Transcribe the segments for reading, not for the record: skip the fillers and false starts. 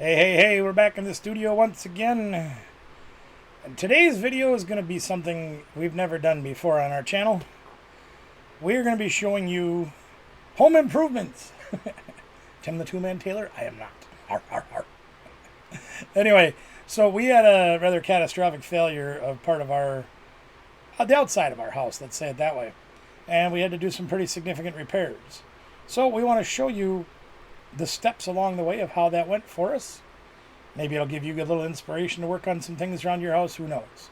Hey, we're back in the studio once again. And today's video is going to be something we've never done before on our channel. We're going to be showing you home improvements. Tim the Two-Man Taylor? I am not. Arr, arr, arr. Anyway, so we had a rather catastrophic failure of part of the outside of our house, let's say it that way. And we had to do some pretty significant repairs. So we want to show you the steps along the way of how that went for us. Maybe it'll give you a little inspiration to work on some things around your house. Who knows?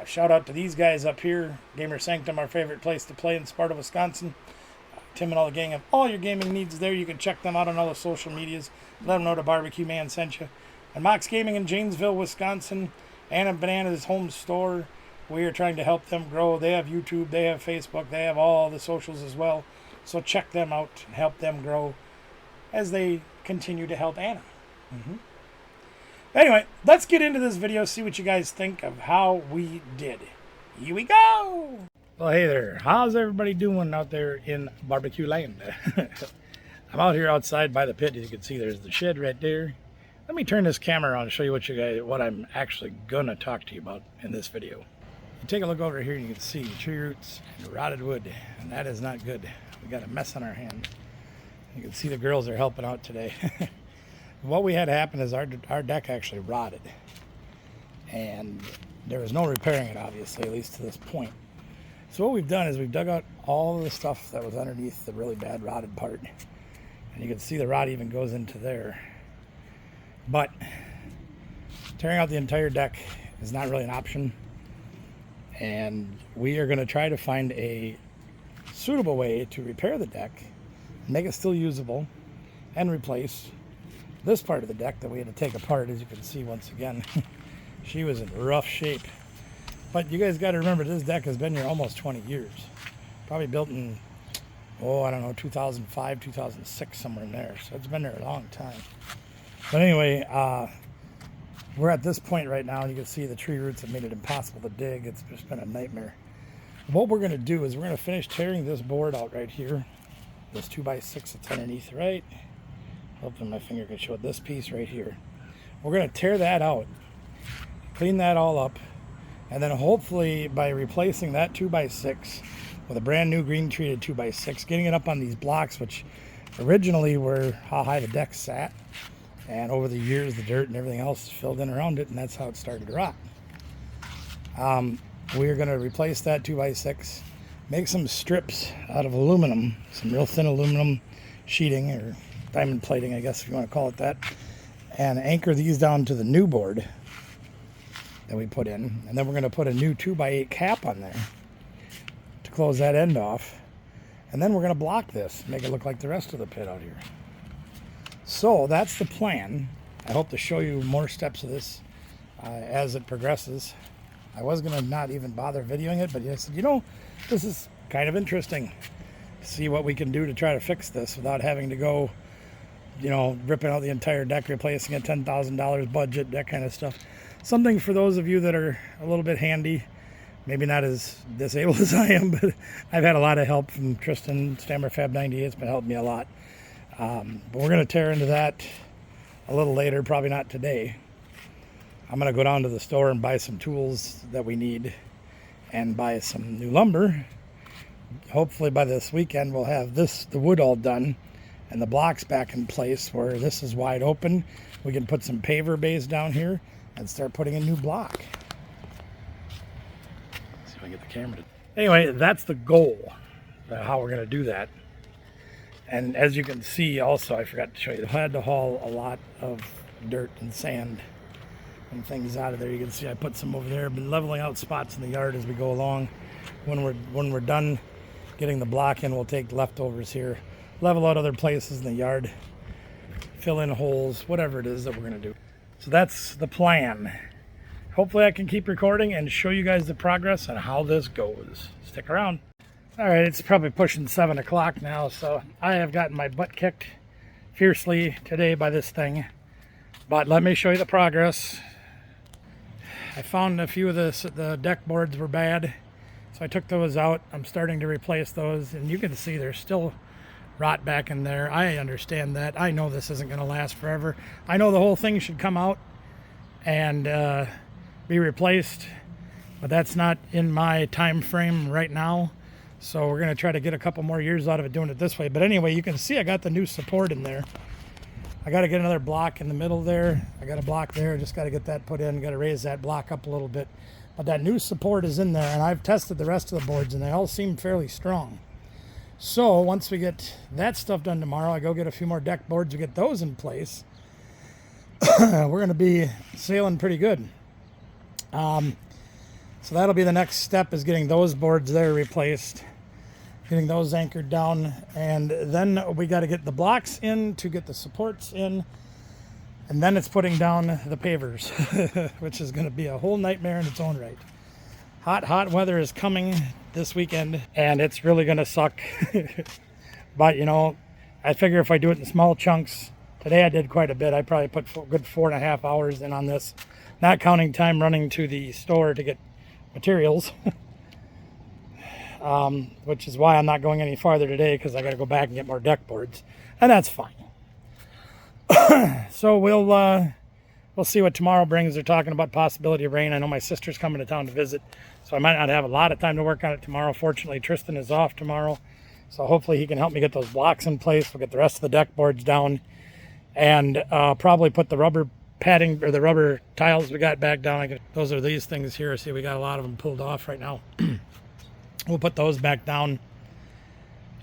Shout out to these guys up here. Gamer Sanctum, our favorite place to play in Sparta, Wisconsin. Tim and all the gang have all your gaming needs there. You can check them out on all the social medias. Let them know the barbecue man sent you. And Mox Gaming in Janesville, Wisconsin. Anna Banana's home store. We are trying to help them grow. They have YouTube. They have Facebook. They have all the socials as well. So check them out and help them grow as they continue to help Anna. Anyway, let's get into this video, see what you guys think of how we did. Here we go! Well, hey there. How's everybody doing out there in barbecue land? I'm out here outside by the pit. As you can see, there's the shed right there. Let me turn this camera around and show you what I'm actually gonna talk to you about in this video. You take a look over here and you can see tree roots and rotted wood, and that is not good. We got a mess on our hands. You can see the girls are helping out today. What we had happen is our deck actually rotted. And there was no repairing it, obviously, at least to this point. So what we've done is we've dug out all of the stuff that was underneath the really bad rotted part. And you can see the rot even goes into there. But tearing out the entire deck is not really an option. And we are going to try to find a suitable way to repair the deck, make it still usable, and replace this part of the deck that we had to take apart. As you can see, once again, she was in rough shape. But you guys got to remember, this deck has been here almost 20 years. Probably built in, I don't know, 2005, 2006, somewhere in there. So it's been there a long time. But anyway, we're at this point right now, and you can see the tree roots have made it impossible to dig. It's just been a nightmare. What we're going to do is we're going to finish tearing this board out right here. This 2x6 that's underneath, right? Hopefully my finger can show this piece right here. We're going to tear that out, clean that all up, and then hopefully by replacing that 2x6 with a brand new green treated 2x6, getting it up on these blocks, which originally were how high the deck sat, and over the years the dirt and everything else filled in around it, and that's how it started to rot. We're going to replace that 2x6, make some strips out of aluminum, some real thin aluminum sheeting or diamond plating, I guess if you want to call it that, and anchor these down to the new board that we put in. And then we're going to put a new 2x8 cap on there to close that end off. And then we're going to block this, make it look like the rest of the pit out here. So that's the plan. I hope to show you more steps of this as it progresses. I was going to not even bother videoing it, but I said, this is kind of interesting to see what we can do to try to fix this without having to go, ripping out the entire deck, replacing a $10,000 budget, that kind of stuff. Something for those of you that are a little bit handy, maybe not as disabled as I am, but I've had a lot of help from Tristan, Stammer Fab 98. It's been helping me a lot. But we're going to tear into that a little later, probably not today. I'm going to go down to the store and buy some tools that we need and buy some new lumber. Hopefully by this weekend we'll have the wood all done and the blocks back in place where this is wide open. We can put some paver bays down here and start putting a new block. See if I can get the camera to... Anyway, that's the goal, how we're going to do that. And as you can see also, I forgot to show you, I had to haul a lot of dirt and sand and things out of there. You can see I put some over there. I've been leveling out spots in the yard as we go along. When we're done getting the block in, we'll take leftovers here, level out other places in the yard, fill in holes, whatever it is that we're going to do. So that's the plan. Hopefully I can keep recording and show you guys the progress and how this goes. Stick around. All right, it's probably pushing 7 o'clock now, so I have gotten my butt kicked fiercely today by this thing. But let me show you the progress. I found a few of the deck boards were bad, so I took those out. I'm starting to replace those, and you can see there's still rot back in there. I understand that. I know this isn't going to last forever. I know the whole thing should come out and be replaced, but that's not in my time frame right now. So we're going to try to get a couple more years out of it doing it this way. But anyway, you can see I got the new support in there. I got to get another block in the middle there. I got a block there. Just got to get that put in. Got to raise that block up a little bit. But that new support is in there, and I've tested the rest of the boards, and they all seem fairly strong. So once we get that stuff done tomorrow, I go get a few more deck boards to get those in place. We're going to be sailing pretty good. So that'll be the next step, is getting those boards there replaced, getting those anchored down, and then we got to get the blocks in to get the supports in, and then it's putting down the pavers, which is going to be a whole nightmare in its own right. Hot weather is coming this weekend, and it's really going to suck. But, you know, I figure if I do it in small chunks, today I did quite a bit. I probably put a good 4.5 hours in on this, not counting time running to the store to get materials. Which is why I'm not going any farther today, because I got to go back and get more deck boards, and that's fine. So we'll see what tomorrow brings. They're talking about possibility of rain. I know my sister's coming to town to visit, so I might not have a lot of time to work on it tomorrow. Fortunately, Tristan is off tomorrow, so hopefully he can help me get those blocks in place. We'll get the rest of the deck boards down, and probably put the rubber padding or the rubber tiles we got back down. Those are these things here. See, we got a lot of them pulled off right now. We'll put those back down,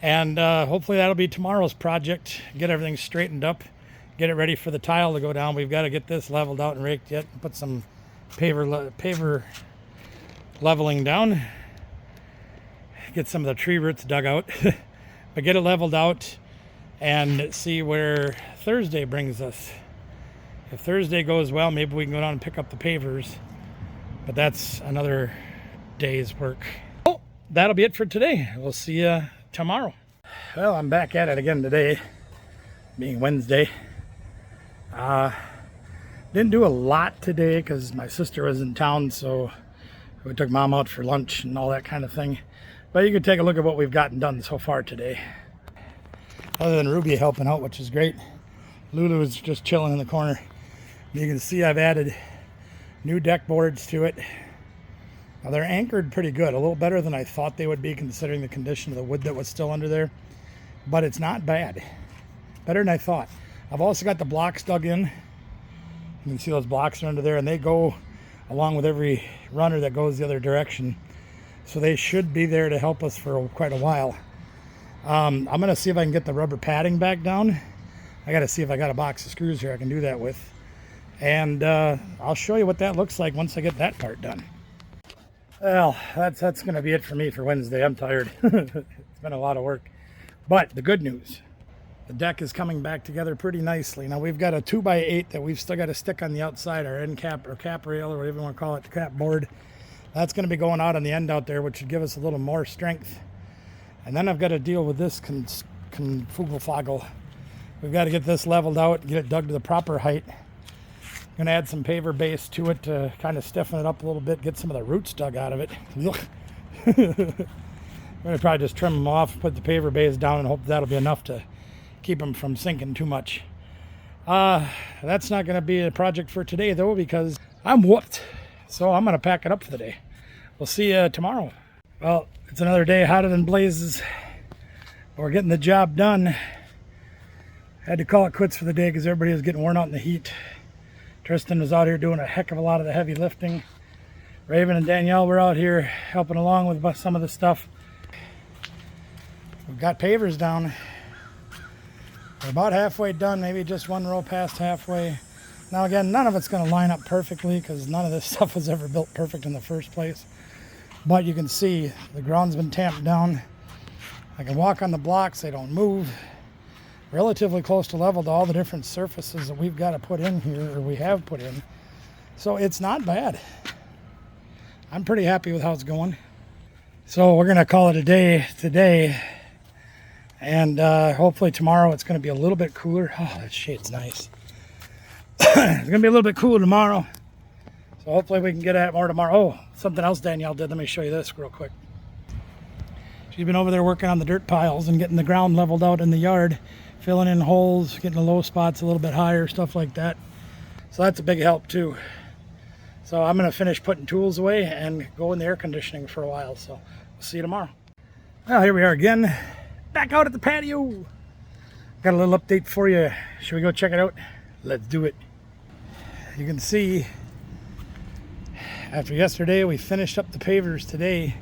and hopefully that'll be tomorrow's project. Get everything straightened up, get it ready for the tile to go down. We've got to get this leveled out and raked yet, and put some paver leveling down, get some of the tree roots dug out. But get it leveled out and see where Thursday brings us. If Thursday goes well, maybe we can go down and pick up the pavers, but that's another day's work. Oh, that'll be it for today. We'll see you tomorrow. Well, I'm back at it again today, being Wednesday. Didn't do a lot today because my sister was in town, so we took Mom out for lunch and all that kind of thing. But you can take a look at what we've gotten done so far today. Other than Ruby helping out, which is great. Lulu is just chilling in the corner. You can see I've added new deck boards to it. Now they're anchored pretty good, a little better than I thought they would be considering the condition of the wood that was still under there. But it's not bad. Better than I thought. I've also got the blocks dug in. You can see those blocks are under there, and they go along with every runner that goes the other direction. So they should be there to help us for quite a while. I'm going to see if I can get the rubber padding back down. I got to see if I got a box of screws here I can do that with. And I'll show you what that looks like once I get that part done. Well, that's going to be it for me for Wednesday. I'm tired. It's been a lot of work. But the good news, the deck is coming back together pretty nicely. Now we've got a 2x8 that we've still got to stick on the outside, our end cap or cap rail or whatever you want to call it, the cap board. That's going to be going out on the end out there, which should give us a little more strength. And then I've got to deal with this confugelfoggle. We've got to get this leveled out, get it dug to the proper height. I'm going to add some paver base to it to kind of stiffen it up a little bit, get some of the roots dug out of it. I'm going to probably just trim them off, put the paver base down, and hope that'll be enough to keep them from sinking too much. That's not going to be a project for today, though, because I'm whooped. So I'm going to pack it up for the day. We'll see you tomorrow. Well, it's another day hotter than blazes. We're getting the job done. Had to call it quits for the day because everybody was getting worn out in the heat. Tristan was out here doing a heck of a lot of the heavy lifting. Raven and Danielle were out here helping along with some of the stuff. We've got pavers down. We're about halfway done, maybe just one row past halfway. Now again, none of it's going to line up perfectly because none of this stuff was ever built perfect in the first place. But you can see the ground's been tamped down. I can walk on the blocks, they don't move. Relatively close to level to all the different surfaces that we've got to put in here, or we have put in. So it's not bad. I'm pretty happy with how it's going. So we're going to call it a day today. And hopefully tomorrow it's going to be a little bit cooler. Oh, that shade's nice. It's going to be a little bit cooler tomorrow. So hopefully we can get at it more tomorrow. Oh, something else Danielle did. Let me show you this real quick. She's been over there working on the dirt piles and getting the ground leveled out in the yard, filling in holes, getting the low spots a little bit higher, stuff like that. So that's a big help too. So I'm going to finish putting tools away and go in the air conditioning for a while. So we'll see you tomorrow. Well, here we are again, back out at the patio. Got a little update for you. Should we go check it out? Let's do it. You can see after yesterday we finished up the pavers today.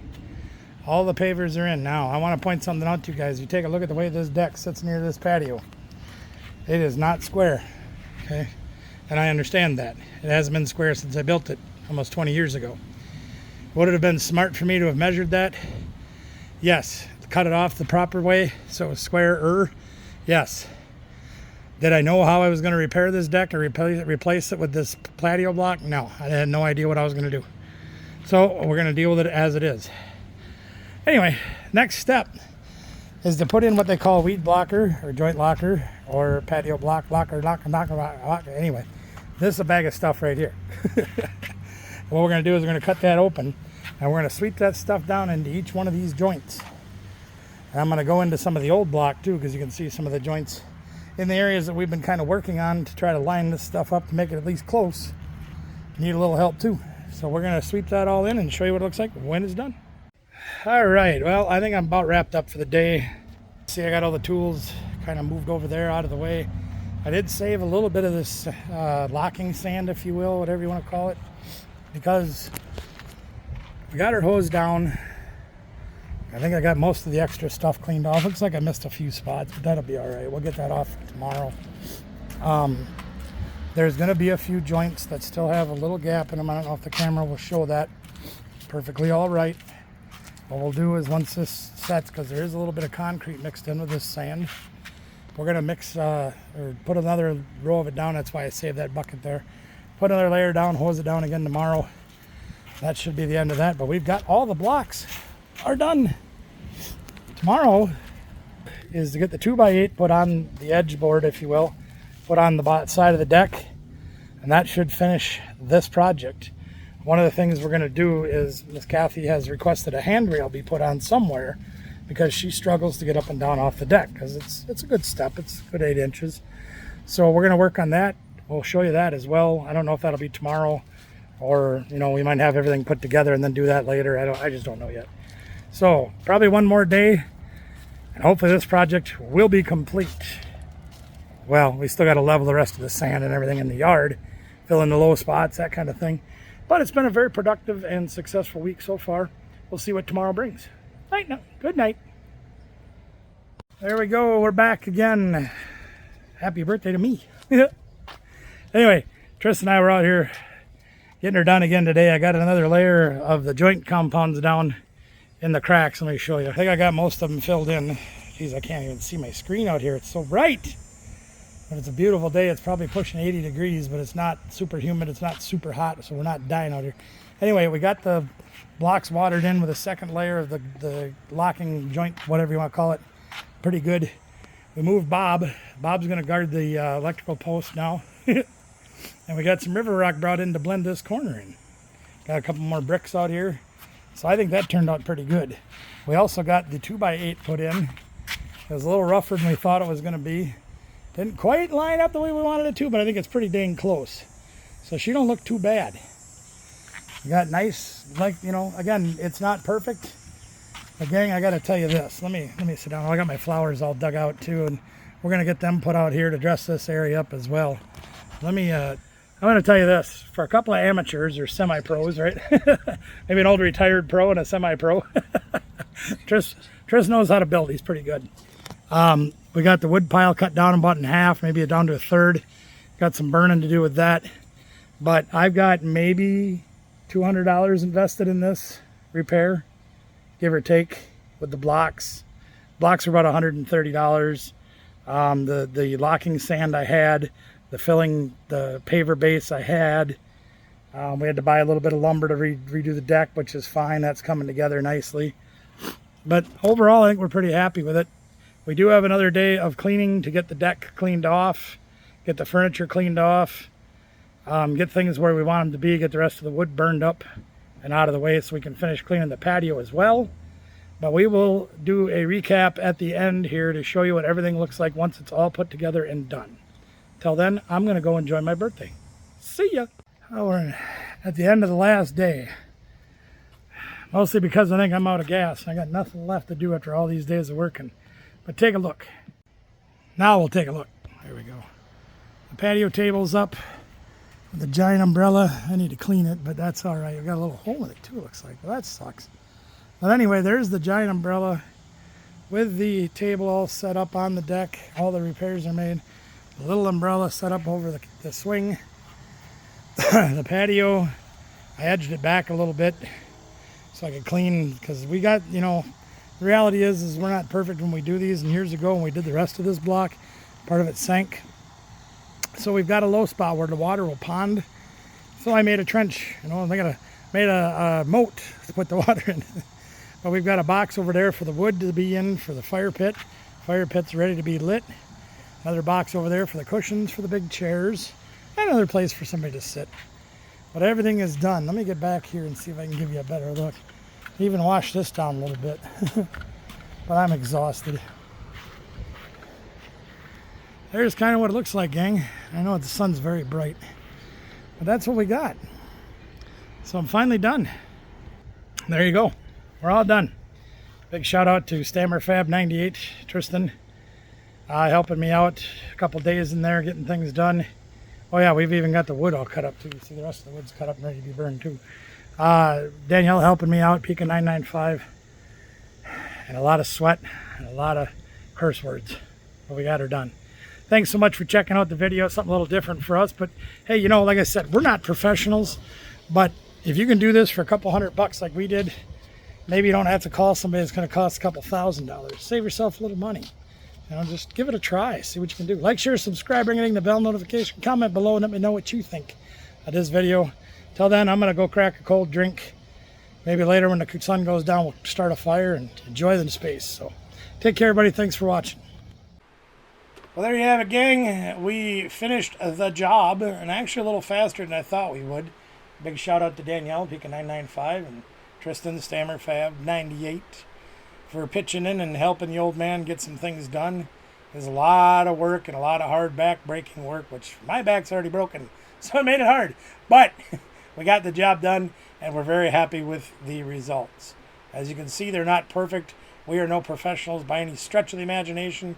All the pavers are in now. I want to point something out to you guys. You take a look at the way this deck sits near this patio. It is not square, okay? And I understand that. It hasn't been square since I built it almost 20 years ago. Would it have been smart for me to have measured that? Yes. Cut it off the proper way so it was square-er? Yes. Did I know how I was going to repair this deck or replace it with this patio block? No. I had no idea what I was going to do. So we're going to deal with it as it is. Anyway, next step is to put in what they call weed blocker or joint locker or patio block locker. Anyway, this is a bag of stuff right here. What we're going to do is we're going to cut that open and we're going to sweep that stuff down into each one of these joints. And I'm going to go into some of the old block too, because you can see some of the joints in the areas that we've been kind of working on to try to line this stuff up to make it at least close. Need a little help too. So we're going to sweep that all in and show you what it looks like when it's done. All right, well, I think I'm about wrapped up for the day. See, I got all the tools kind of moved over there out of the way. I did save a little bit of this locking sand, if you will, whatever you want to call it, because we got her hose down. I think I got most of the extra stuff cleaned off. Looks like I missed a few spots, but that'll be all right. We'll get that off tomorrow. There's going to be a few joints that still have a little gap in them. I don't know if the camera will show that. Perfectly all right. What we'll do is once this sets, because there is a little bit of concrete mixed in with this sand, we're going to mix or put another row of it down. That's why I saved that bucket there. Put another layer down, hose it down again tomorrow. That should be the end of that. But we've got all the blocks are done. Tomorrow is to get the 2x8 put on the edge board, if you will, put on the side of the deck, and that should finish this project. One of the things we're going to do is Miss Kathy has requested a handrail be put on somewhere because she struggles to get up and down off the deck because it's a good step. It's a good 8 inches. So we're going to work on that. We'll show you that as well. I don't know if that'll be tomorrow or, you know, we might have everything put together and then do that later. I just don't know yet. So probably one more day and hopefully this project will be complete. Well, we still got to level the rest of the sand and everything in the yard, fill in the low spots, that kind of thing. But it's been a very productive and successful week so far. We'll see what tomorrow brings. Night now. Good night. There we go. We're back again. Happy birthday to me. Anyway, Tris and I were out here getting her done again today. I got another layer of the joint compounds down in the cracks. Let me show you. I think I got most of them filled in. Geez, I can't even see my screen out here. It's so bright. But it's a beautiful day. It's probably pushing 80 degrees, but it's not super humid. It's not super hot, so we're not dying out here. Anyway, we got the blocks watered in with a second layer of the locking joint, whatever you want to call it. Pretty good. We moved Bob. Bob's going to guard the electrical post now. And we got some river rock brought in to blend this corner in. Got a couple more bricks out here. So I think that turned out pretty good. We also got the 2x8 put in. It was a little rougher than we thought it was going to be. Didn't quite line up the way we wanted it to, but I think it's pretty dang close. So she don't look too bad. We got nice, like, you know, again, it's not perfect. But gang, I got to tell you this. Let me sit down. I got my flowers all dug out too, and we're going to get them put out here to dress this area up as well. I'm going to tell you this. For a couple of amateurs or semi-pros, right? Maybe an old retired pro and a semi-pro. Tris knows how to build. He's pretty good. We got the wood pile cut down about in half, maybe down to a third. Got some burning to do with that. But I've got maybe $200 invested in this repair, give or take, with the blocks. Blocks are about $130. The locking sand I had, the filling, the paver base I had. We had to buy a little bit of lumber to redo the deck, which is fine. That's coming together nicely. But overall, I think we're pretty happy with it. We do have another day of cleaning to get the deck cleaned off, get the furniture cleaned off, get things where we want them to be, get the rest of the wood burned up and out of the way so we can finish cleaning the patio as well. But we will do a recap at the end here to show you what everything looks like once it's all put together and done. Till then, I'm going to go enjoy my birthday. See ya. Oh, we're at the end of the last day. Mostly because I think I'm out of gas. I got nothing left to do after all these days of working. But take a look. Now we'll take a look. There we go. The patio table's up with the giant umbrella. I need to clean it, but that's all right. I've got a little hole in it too, looks like. Well, that sucks. But anyway, there's the giant umbrella with the table all set up on the deck. All the repairs are made. The little umbrella set up over the swing. The patio, I edged it back a little bit so I could clean, because we got, you know, the reality is we're not perfect when we do these, and years ago when we did the rest of this block, part of it sank. So we've got a low spot where the water will pond. So I made a trench, you know, made a moat to put the water in. But we've got a box over there for the wood to be in for the fire pit. Fire pit's ready to be lit. Another box over there for the cushions for the big chairs. And another place for somebody to sit. But everything is done. Let me get back here and see if I can give you a better look. Even wash this down a little bit. But I'm exhausted. There's kind of what it looks like, gang. I know the sun's very bright. But that's what we got. So I'm finally done. There you go. We're all done. Big shout out to Stammer Fab 98, Tristan, helping me out a couple days in there getting things done. Oh yeah, we've even got the wood all cut up too. You see the rest of the wood's cut up and ready to be burned too. Danielle helping me out, Pika 995, and a lot of sweat and a lot of curse words. But we got her done. Thanks so much for checking out the video. Something a little different for us, but hey, you know, like I said, we're not professionals, but if you can do this for a couple $100 like we did, maybe you don't have to call somebody that's going to cost a couple $1,000. Save yourself a little money. You know, just give it a try. See what you can do. Like, share, subscribe, ring the bell notification. Comment below and let me know what you think of this video. Till then, I'm going to go crack a cold drink. Maybe later when the sun goes down, we'll start a fire and enjoy the space. So take care, everybody. Thanks for watching. Well, there you have it, gang. We finished the job, and actually a little faster than I thought we would. Big shout out to Danielle, Pika 995, and Tristan, Stammer Fab 98. For pitching in and helping the old man get some things done. There's a lot of work and a lot of hard back breaking work, which my back's already broken, so it made it hard. But we got the job done, and we're very happy with the results. As you can see, they're not perfect. We are no professionals by any stretch of the imagination,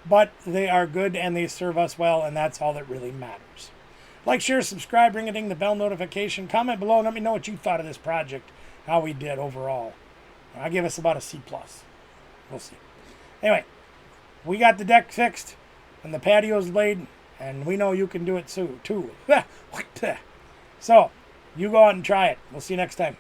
but they are good and they serve us well, and that's all that really matters. Like, share, subscribe, ring the bell notification. Comment below and let me know what you thought of this project, how we did overall. I give us about a C+. We'll see. Anyway, we got the deck fixed and the patio's laid, and we know you can do it too. So, you go out and try it. We'll see you next time.